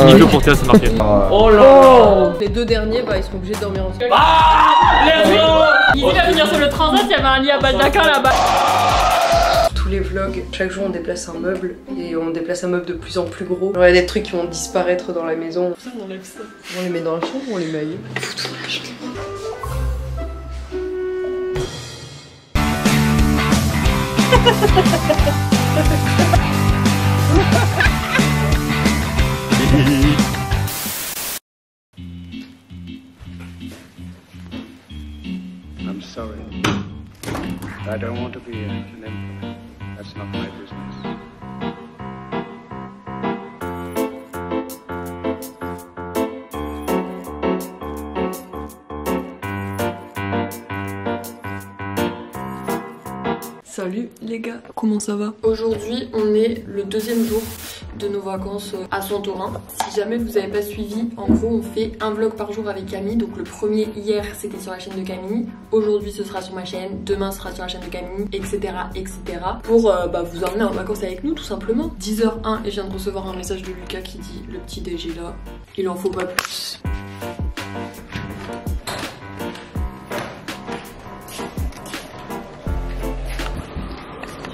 Nico pour Théa, c'est marqué. Oh là. Les deux derniers, bah ils seront obligés de dormir ensemble. Let's go. Easy va venir sur le transat, il y avait un lit à Baldaquin là-bas. Tous les vlogs, chaque jour on déplace un meuble et on déplace un meuble de plus en plus gros. Genre il y a des trucs qui vont disparaître dans la maison. Ça, on enlève ça. On les met dans la chambre ou on les met ailleurs? I'm sorry. I don't want to be an emperor. That's not my business. Salut les gars, comment ça va? Aujourd'hui on est le deuxième jour de nos vacances à Santorin. Si jamais vous n'avez pas suivi, en gros on fait un vlog par jour avec Camille. Donc le premier hier c'était sur la chaîne de Camille, aujourd'hui ce sera sur ma chaîne, demain ce sera sur la chaîne de Camille, etc. Pour vous emmener en vacances avec nous tout simplement. 10h01 et je viens de recevoir un message de Lucas qui dit le petit déj est là, il en faut pas plus.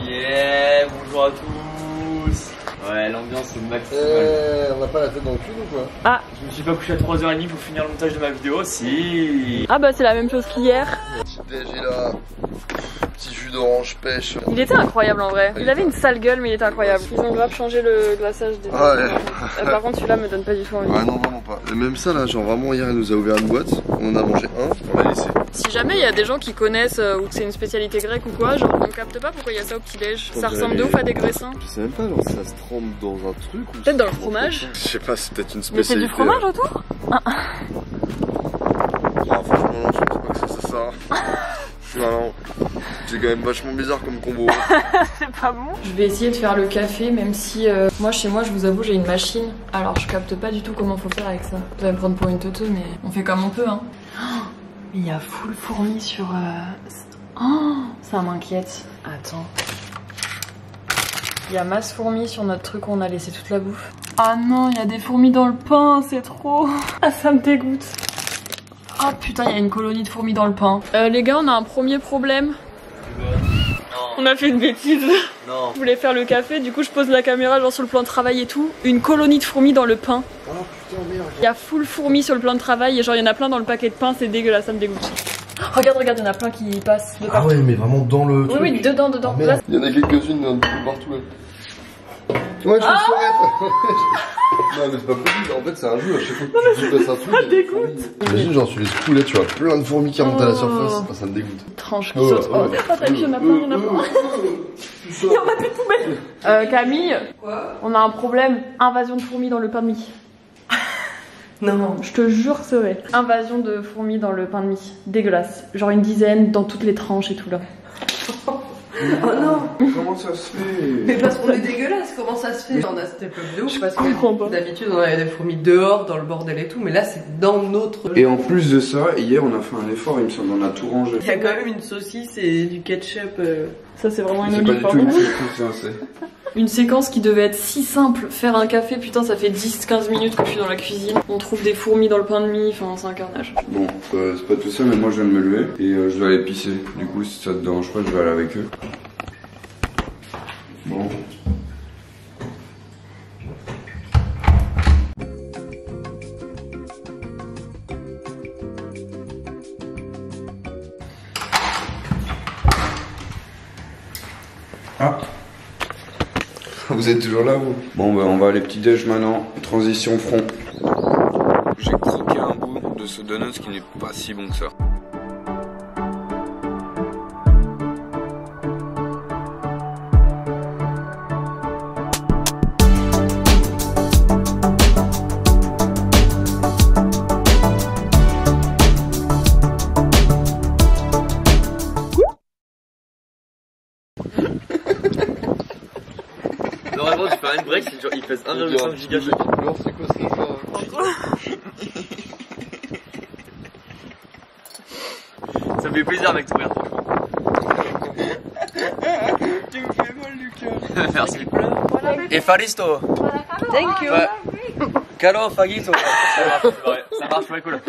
Yeah, bonjour à tous. Ouais, l'ambiance est maximale. On n'a pas la tête dans le cul ou quoi? Ah, Je me suis pas couché à 3h30 pour finir le montage de ma vidéo, si. ah bah c'est la même chose qu'hier. Petit déj est là. Petit jus d'orange pêche. Il était incroyable en vrai. Il avait une sale gueule mais il était incroyable. Ils ont grave changé le glaçage des Ah ouais. Par contre celui-là me donne pas du tout envie. Ouais non vraiment pas. Et même ça là, genre vraiment hier elle nous a ouvert une boîte, on en a mangé un, on l'a laissé. Si jamais il y a des gens qui connaissent ou que c'est une spécialité grecque ou quoi, genre on capte pas pourquoi il y a ça au petit déj. Ça ressemble de ouf à des graissins. Je sais même pas, genre ça se trempe dans un truc ou... Peut-être dans le fromage. Je sais pas, c'est peut-être une Mais c'est spécialité. du fromage autour. Ah franchement non, je pense pas que c'est ça. Non, c'est quand même vachement bizarre comme combo. C'est pas bon. Je vais essayer de faire le café même si moi chez moi je vous avoue j'ai une machine. Alors je capte pas du tout comment faut faire avec ça. Vous allez me prendre pour une teuteux mais on fait comme on peut hein. Mais il y a full fourmis sur... Oh, ça m'inquiète. Attends. Il y a masse fourmis sur notre truc où on a laissé toute la bouffe. Ah non, il y a des fourmis dans le pain, c'est trop... Ah ça me dégoûte. Ah putain, il y a une colonie de fourmis dans le pain. Les gars, on a un premier problème. On a fait une bêtise. Non. Je voulais faire le café, du coup je pose la caméra genre sur le plan de travail et tout. Une colonie de fourmis dans le pain. Oh putain merde. Il y a full fourmis sur le plan de travail et genre il y en a plein dans le paquet de pain, c'est dégueulasse, ça me dégoûte. Regarde, regarde, il y en a plein qui passent de partout. Ah ouais mais vraiment dans le Oui, truc. oui, dedans, dedans. Ah, Là, il y en a quelques-unes dans partout là. Ouais je me souhaite. Non mais c'est pas possible, en fait c'est un jeu, à chaque fois que tu passes un truc, ça dégoûte. imagine genre tu les secoues là, tu vois plein de fourmis qui remontent à la surface, ça me dégoûte. tranche qui saute. Oh, t'as vu, il y en a plein, il y en a plein. Il y en a plus de poubelles. Camille, Quoi? on a un problème. Invasion de fourmis dans le pain de mie. Non. Je te jure, c'est vrai. Invasion de fourmis dans le pain de mie. Dégueulasse. Genre une dizaine dans toutes les tranches et tout là. Oh non. Comment ça se fait? Mais parce qu'on est dégueulasse, comment ça se fait? On a cette époque de ouf parce comprends pas. que d'habitude on avait des fourmis dehors, dans le bordel et tout, mais là c'est dans notre... Et en plus de ça, hier on a fait un effort, il me semble, on a tout rangé. Il y a quand même une saucisse et du ketchup. Ça c'est vraiment une C'est pas olive du par tout une contre. séquence, hein, c'est... Une séquence qui devait être si simple. Faire un café, putain ça fait 10-15 minutes que je suis dans la cuisine. On trouve des fourmis dans le pain de mie, enfin c'est un carnage. Bon, c'est pas tout ça, mais moi je viens de me lever et je dois aller pisser. Du coup, si ça te dérange pas, je vais aller avec eux. Bon. Ah. Vous êtes toujours là, vous? Bon, bah on va aller petit déj maintenant. Transition front. J'ai croqué un bout de ce donut qui n'est pas si bon que ça. Normalement, tu fais un break, genre, il pèse 1,5 giga. C'est quoi ce truc? Ça me fait plaisir, mec, ton verre, franchement. Tu me fais mal, Lucas. Merci. Et Faristo. Thank you. Ouais. Calo, Fagito. Ça marche, ouais, cool.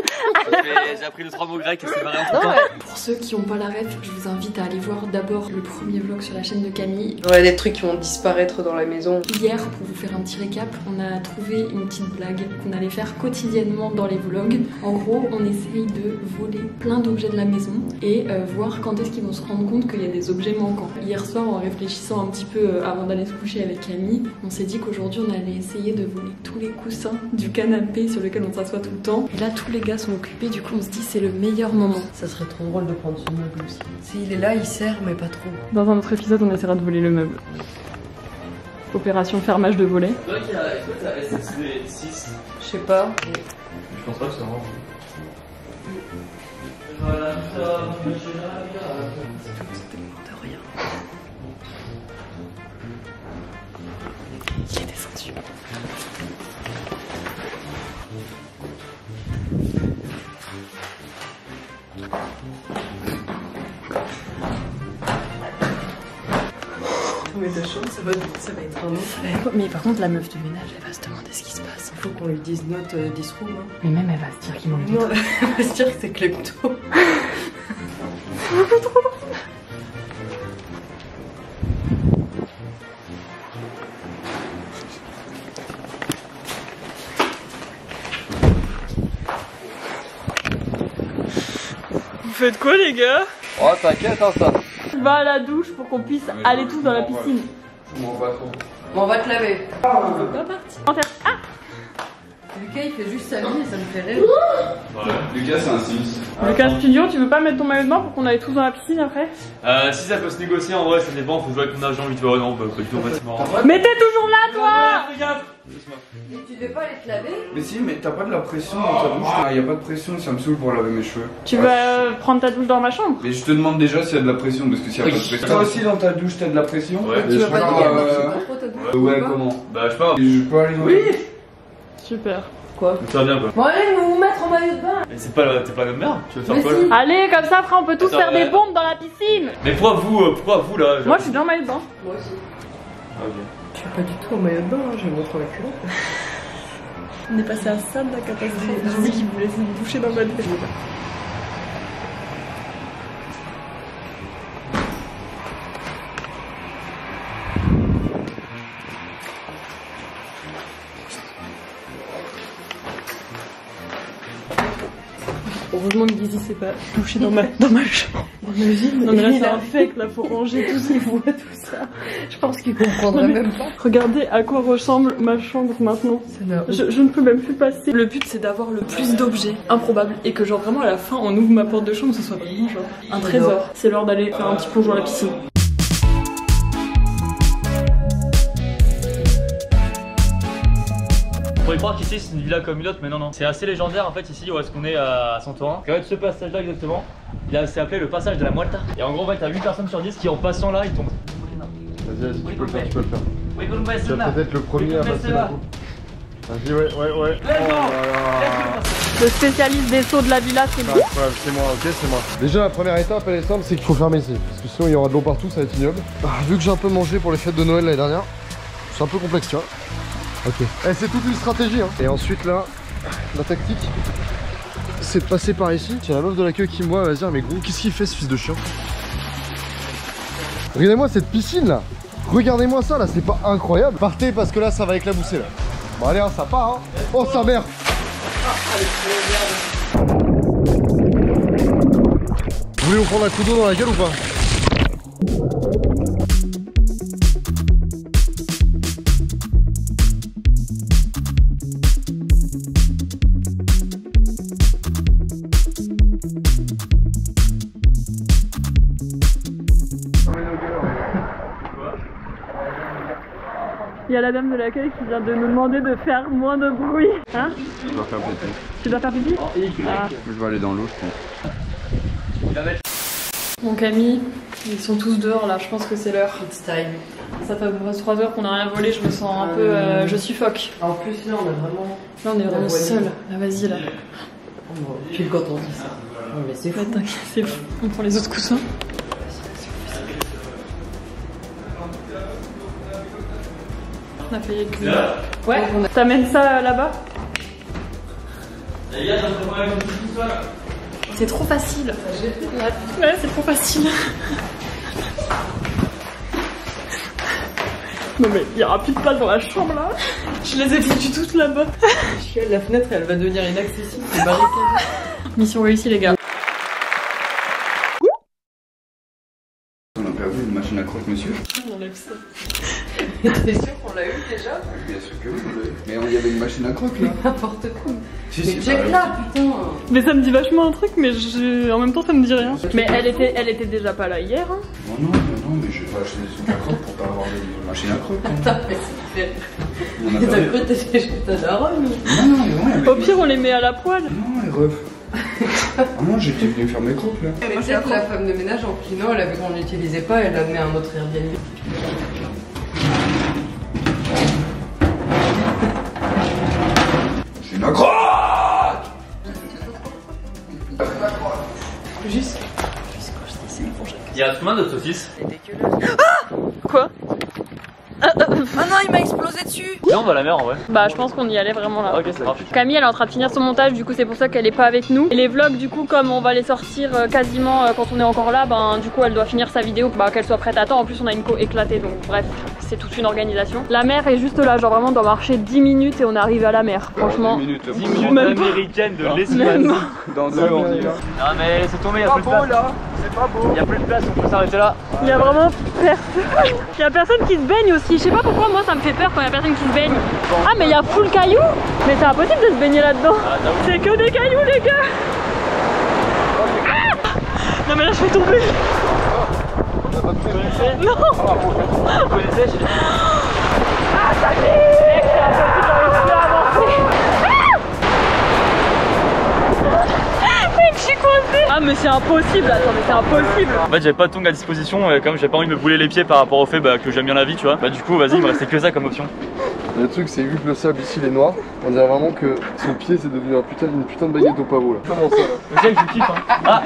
J'ai appris 2-3 mots grecs et c'est pareil en tout cas. Pour ceux qui n'ont pas la ref, je vous invite à aller voir d'abord le premier vlog sur la chaîne de Camille. Ouais, des trucs qui vont disparaître dans la maison. Hier, pour vous faire un petit récap, on a trouvé une petite blague qu'on allait faire quotidiennement dans les vlogs. En gros, on essaye de voler plein d'objets de la maison et voir quand est-ce qu'ils vont se rendre compte qu'il y a des objets manquants. Hier soir, en réfléchissant un petit peu avant d'aller se coucher avec Camille, on s'est dit qu'aujourd'hui on allait essayer de voler tous les coussins du canapé sur lequel on s'assoit tout le temps. Et là, tous les gars sont occupés, du coup on se dit c'est le meilleur moment. Ça serait trop drôle de prendre ce meuble aussi. S'il est là, il sert, mais pas trop. Dans un autre épisode, on essaiera de voler le meuble. Opération fermage de volet. Toi qui as la SSD 6. Je sais pas. Je pense pas que c'est vraiment. Voilà, De rien. Il est descendu. Mais ta chambre, ça va être un autre. Mais par contre, la meuf de ménage, elle va se demander ce qui se passe. Faut qu'on lui dise note 10 room. Hein. Mais même, elle va se dire qu'il manque de Non, trucs. elle va se dire que c'est klepto. Vous faites quoi, les gars? Oh, t'inquiète, hein, ça. Va à la douche pour qu'on puisse aller tous dans la piscine. Je m'en bats trop. Bon, on va te laver. On peut pas partir. Ah! Lucas, il fait juste sa vie et ça me fait rire. Lucas, c'est un Sims. Lucas Studio, tu veux pas mettre ton maillot de bain pour qu'on aille tous dans la piscine après? Si ça peut se négocier, en vrai, ça dépend. Faut jouer avec mon agent vite. Ouais, non, pas du tout, en fait, c'est marrant. Mais t'es toujours là, toi! Fais gaffe. Et tu devais pas aller te laver? Mais si, mais t'as pas de la pression dans ta douche. Ah, y a pas de pression, ça me saoule pour laver mes cheveux. Tu vas prendre ta douche dans ma chambre? Mais je te demande déjà s'il y a de la pression, parce que s'il y a pas de pression. Toi aussi dans ta douche t'as de la pression? Ouais. Tu vas pas dire euh, c'est pas trop ta douche. Ouais, comment? Bah, je sais pas. Je peux aller dans Oui. Super. Quoi? Ça va bien, quoi. Bon, allez, vous mettre en maillot de bain. Mais c'est pas, t'es pas notre mère. Tu veux faire Mais quoi si. là? Allez, comme ça, après, on peut tous Attends, faire des ouais. bombes dans la piscine. Mais pourquoi vous là genre... Moi, je suis dans maillot de bain. Moi aussi. Ah, ok. Je suis pas du tout en maillot de bain, hein. Je vais montrer la culotte. On est passé à ça de la catastrophe. J'ai dit qu'il voulait se doucher dans ma douche. Heureusement que Dizzy s'est pas douché dans ma chambre. Non mais là c'est un fake, là faut ranger tout ça, voit tout ça. Je pense qu'il comprendrait même pas. Regardez à quoi ressemble ma chambre maintenant. Je ne peux même plus passer. Le but c'est d'avoir le plus d'objets improbables et que genre vraiment à la fin on ouvre ma porte de chambre, ce soit vraiment genre un trésor. C'est l'heure d'aller faire un petit plongeon à la piscine. On pourrait croire qu'ici c'est une villa comme une autre, mais non, non. C'est assez légendaire en fait ici où est-ce qu'on est à Santorin. En fait, ce passage là exactement, c'est appelé le passage de la Muerta. Et en gros, en fait, t'as 8 personnes sur 10 qui en passant là, ils tombent. Vas-y, tu peux le faire, tu peux le faire. Oui, vous me Tu vas peut-être le premier à passer la coupe. Vas-y, ouais. Le spécialiste des sauts de la villa, c'est moi. Ouais, c'est moi, ok, c'est moi. Déjà, la première étape, elle est simple, c'est qu'il faut fermer ici. Parce que sinon, il y aura de l'eau partout, ça va être ignoble. Vu que j'ai un peu mangé pour les fêtes de Noël l'année dernière, c'est un peu complexe, tu vois. Ok. C'est toute une stratégie, hein. Et ensuite, là, la tactique, c'est de passer par ici. Tiens, la meuf de l'accueil qui me voit, elle va se dire, mais gros, qu'est-ce qu'il fait ce fils de chien? Regardez-moi cette piscine là. Regardez-moi ça là, c'est pas incroyable? Partez parce que là, ça va éclabousser là. Bon, allez, hein, ça part, hein. Oh, sa mère! Vous voulez vous prendre un coup d'eau dans la gueule ou pas? Il y a la dame de l'accueil qui vient de nous demander de faire moins de bruit. Hein? Je dois faire pipi. Tu dois faire pipi? Ah. Je vais aller dans l'eau, je pense. Bon Camille, ils sont tous dehors là, je pense que c'est l'heure. It's time. Ça fait 3 heures qu'on n'a rien volé, je me sens un peu... je suffoque. En plus, là, on a vraiment. Là on est vraiment seuls. Là vas-y là. Puis quand on dit ça. Non, mais c'est fou. Ouais, t'inquiète, c'est fou. On prend les autres coussins. On a failli avec lui. Ouais, t'amènes ça là-bas? Les gars, ça me prépare tout seul. C'est trop facile. Ouais, c'est trop facile. Non mais il y aura plus de place dans la chambre là. Je les ai foutues toutes là-bas. Je suis à la fenêtre et elle va devenir inaccessible. C'est barricade. Mission réussie les gars. On a perdu une machine à croque, monsieur. On enlève ça. T'es sûr qu'on l'a eu déjà? Bien sûr que oui, on l'a eu. Mais il y avait une machine à croque là. N'importe quoi. Si, Mais si, check pareil. là, putain. Mais ça me dit vachement un truc, mais en même temps ça me dit rien. Mais elle était déjà pas là hier. Hein. Non, mais je vais pas acheter des trucs à croque pour pas avoir des machines à croque. Hein. Attends, mais c'est On a T'as perdu. cru que t'étais chez ta daronne? Non, mais Au pire on les met à la poêle. Non, les refs. Ah non, j'étais venu faire mes croques là. Mais peut-être la femme de ménage en clinant, elle a vu qu'on n'utilisait pas, elle a mis un autre Airbnb. J'ai une croque. Juste. Il y a combien de saucisses? Quoi? Ah non, il m'a explosé dessus. Là, on va à la mer en vrai. Bah je pense qu'on y allait vraiment là. Ok, ça marche. Camille elle est en train de finir son montage, du coup c'est pour ça qu'elle est pas avec nous. Et les vlogs du coup comme on va les sortir quasiment quand on est encore là, ben du coup elle doit finir sa vidéo, bah qu'elle soit prête à temps. En plus on a une co éclatée donc bref, c'est toute une organisation. La mer est juste là, genre vraiment on doit marcher 10 minutes et on est arrivé à la mer. Franchement. 10 minutes. 10 minutes Même pas. américaines de Même l'espace. pas. Dans 2 on y va. Non mais laissez tomber, y'a plus de place. là. C'est pas beau. Y'a plus de place, on peut s'arrêter là. Il y a vraiment personne. Il y a personne qui se baigne aussi. Je sais pas pourquoi moi ça me fait peur quand il y a personne qui se baigne. Ah mais il y a full cailloux. Mais c'est impossible de se baigner là-dedans. C'est que des cailloux les gars. Ah non mais là je vais tomber. Vous connaissez? Non. Vous connaissez? Ah ça fait. C'est impossible, j'arrive plus à avancer. Mec je suis coincée. Ah mais c'est impossible. Attends mais c'est impossible. En fait j'avais pas de tongs à disposition et comme j'avais pas envie de me brûler les pieds par rapport au fait que j'aime bien la vie, tu vois. Bah du coup vas-y, il me restait que ça comme option. Le truc, c'est vu que le sable ici il est noir, on dirait vraiment que son pied c'est devenu une putain de baguette au pavot là. Comment ça là? Le gars je kiffe hein. Ah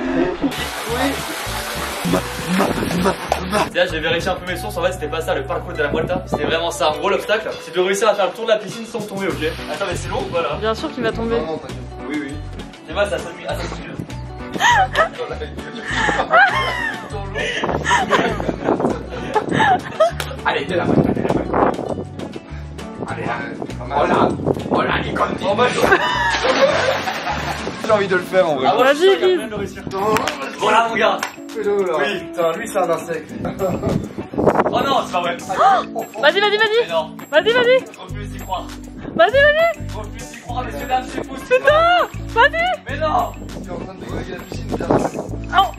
là j'ai vérifié un peu mes sources, en fait c'était pas ça le parcours de la Muelta, c'était vraiment ça, un gros obstacle, c'est de réussir à faire le tour de la piscine sans tomber, ok? Attends mais c'est long ou pas là? Bien sûr qu'il va tomber. Non, t'inquiète. Oui oui. C'est moi ça s'amuse. Allez, de la main. Allez, Hola, les contis. J'ai envie de le faire en vrai. Ah ouais, Vas-y, je suis sûr qu'il y a Guise. moyen de le réussir. Voilà mon gars. Fais-le là. Oui. Putain, lui c'est un insecte. Oh non, c'est pas vrai. Vas-y, vas-y, Mais vas-y. non, Vas-y, vas-y. je refuse d'y croire. Vas-y, vas-y. Je refuse d'y croire, messieurs dames, c'est possible. Putain. Vas-y. Mais non. Tu es en train de déglinguer la piscine, viens. Oh.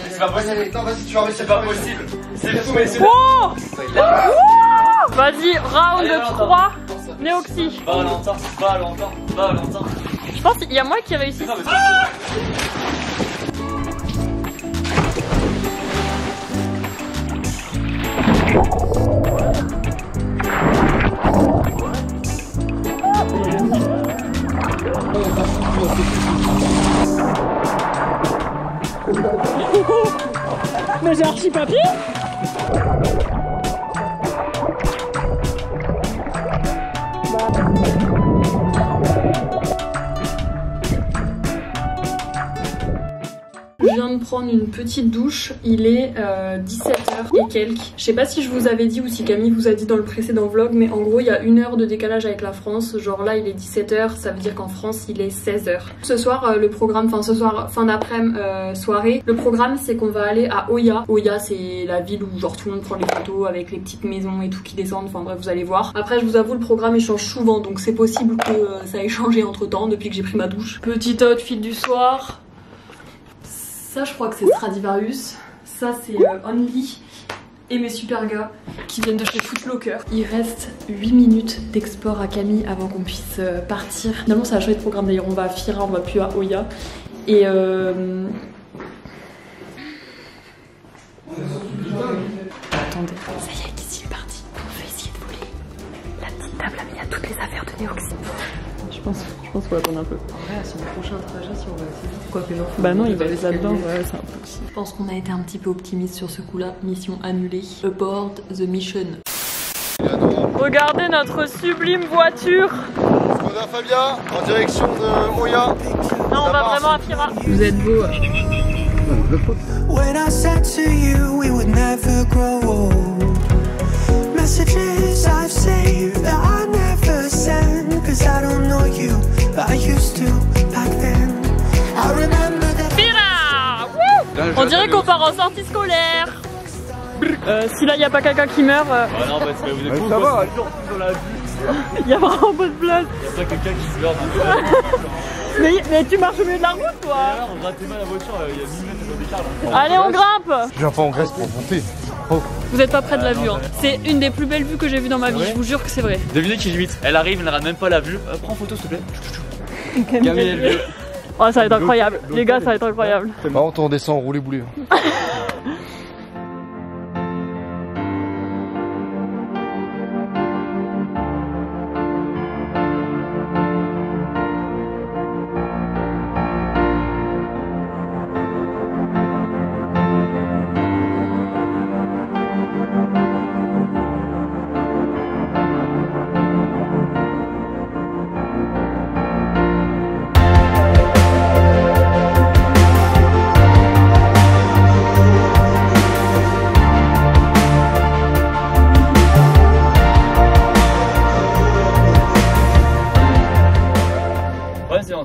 C'est pas possible. Attends, vas-y, tu vas réussir. C'est pas possible. C'est fou, messieurs dames. Oh. Oh. Vas-y, round Allez, Valentin. 3. Néoxy. Valentin, Valentin. Je pense qu'il y a moi qui réussit. Non, mais Mais j'ai archi papier. Je viens de prendre une petite douche, il est 17h et quelques. Je sais pas si je vous avais dit ou si Camille vous a dit dans le précédent vlog, mais en gros il y a 1 heure de décalage avec la France. Genre là il est 17h, ça veut dire qu'en France il est 16h. Ce soir le programme, enfin ce soir fin d'après-midi soirée, le programme c'est qu'on va aller à Oya. Oya c'est la ville où genre tout le monde prend les photos avec les petites maisons et tout qui descendent, enfin bref vous allez voir. Après je vous avoue le programme il change souvent donc c'est possible que ça ait changé entre temps depuis que j'ai pris ma douche. Petit outfit du soir. Ça je crois que c'est Stradivarius, ça c'est Only et mes super gars qui viennent de chez Footlocker. Il reste 8 minutes d'export à Camille avant qu'on puisse partir. Finalement ça a changé de programme d'ailleurs, on va à Fira, on va plus à Oya. Et attendez, ça y est, ici il est parti. On va essayer de voler la petite table là, mais il y a toutes les affaires de Néoxy. Je pense qu'on va attendre un peu. En vrai, à son prochain trajet, si on va assez vite, quoi que non. Bah non, il va aller là-dedans, ouais, c'est impossible. Je pense qu'on a été un petit peu optimiste sur ce coup-là. Mission annulée. Abort the mission. Regardez notre sublime voiture. Skoda Fabia en direction de Oya. Non, on va vraiment à Fira. Vous êtes beau. When I said to you we would never grow old. Messages I've saved that I never send. Cause I don't know you, but I used to back then. I remember that. Fira! On dirait qu'on part en sortie scolaire. Si là y a pas quelqu'un qui meurt. Ah non, parce que vous êtes fous, ça va, dans la vue. Y a vraiment pas de place. Y'a pas quelqu'un qui se meurt dans Mais tu marches au milieu de la route toi. on gratte mal la voiture, il y a 10 minutes de décharge. Allez, on grimpe. Je viens pas en Grèce pour monter. Oh. Vous êtes pas près de la vue, hein. C'est une des plus belles vues que j'ai vues dans ma vie, je vous jure que c'est vrai. Devinez qui j'imite. Elle arrive, elle ne rate même pas la vue. Prends photo s'il te plaît. Camille Elvieux. Oh, ça va être incroyable. Les gars, ça va être incroyable. Par contre, on descend en roulé boulé.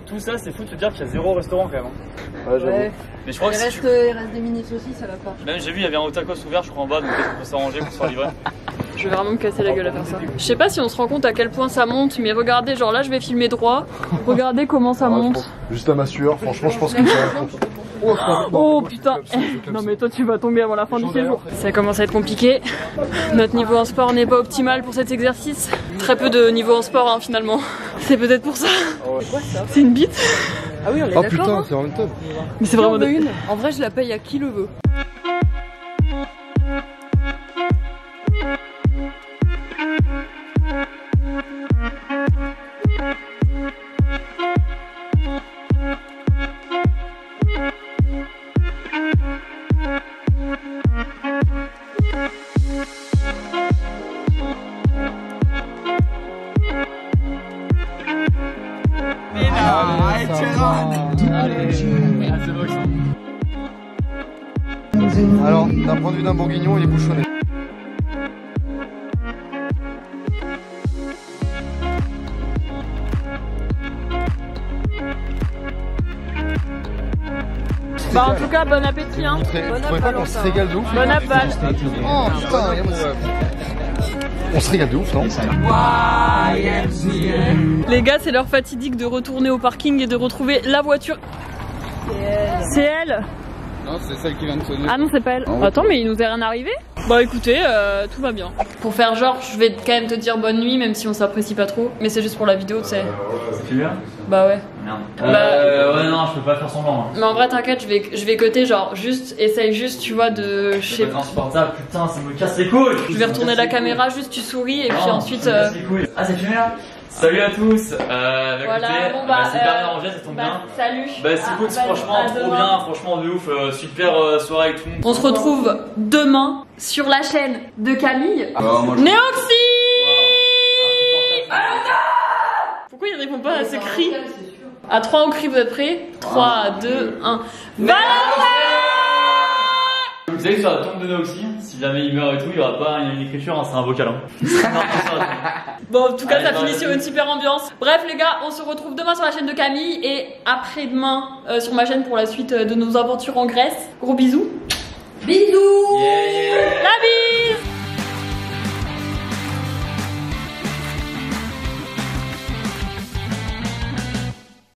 Tout ça, c'est fou de te dire qu'il y a 0 restaurant quand même. Ouais, j'avoue. Mais je crois que Il reste des mini saucisses à la part. Même j'ai vu, il y avait un Otakos ouvert, je crois en bas, donc peut-être qu'on peut s'arranger pour se faire livrer. Je vais vraiment me casser la gueule à faire ça. Je sais pas si on se rend compte à quel point ça monte, mais regardez, genre là je vais filmer droit. Regardez comment ça monte. Juste à ma sueur, franchement, je pense que ça. Oh putain. Non mais toi tu vas tomber avant la fin du séjour. Ça commence à être compliqué. Notre niveau en sport n'est pas optimal pour cet exercice. Très peu de niveau en sport hein, finalement. C'est peut-être pour ça. C'est quoi ça? C'est une bite. Ah oui, on est Oh d'accord. putain, Hein. c'est en même temps. Mais c'est vraiment une. En vrai, je la paye à qui le veut. Alors, d'un point de vue d'un bourguignon, il est bouchonné. Bah en tout cas bon appétit hein. Vous trouvez pas qu'on se régale de ouf? Bon appal. Oh putain, regarde. On se régale de ouf, non? Les gars, c'est l'heure fatidique de retourner au parking et de retrouver la voiture. C'est elle. Non, c'est celle qui vient de sonner. Ah non, c'est pas elle. Attends, mais il nous est rien arrivé? Bah écoutez, tout va bien. Pour faire genre, je vais quand même te dire bonne nuit, même si on s'apprécie pas trop. Mais c'est juste pour la vidéo, tu sais. C'est fait bien? Bah ouais. Merde. Bah, ouais, non, je peux pas faire semblant. Hein. Mais en vrai, t'inquiète, je vais coter, genre, juste, essaye juste, tu vois, de. Je sais pas. Insupportable, putain, ça me casse les couilles! Je vais retourner la caméra, juste tu souris, et puis ensuite. Ça me casse les couilles. Ah, c'est filmé là? Salut à tous! Voilà, écoutez, bon bah. c'est hyper arrangé, ça tombe bien. Salut! Bah, écoute, franchement, trop bien, franchement, de ouf, super soirée avec tout le monde. On se retrouve demain sur la chaîne de Camille. Néoxy! Pourquoi il répond pas à ce cri? À 3 on crie, vous êtes prêts? 3, 2, 1. Valentin! Vous savez que sur la tombe de Néoxy, si jamais il meurt et tout, il y aura pas une écriture, hein, c'est un vocal. Hein. Bon, en tout cas, allez, ça finit sur une super ambiance. Bref, les gars, on se retrouve demain sur la chaîne de Camille et après-demain sur ma chaîne pour la suite de nos aventures en Grèce. Gros bisous.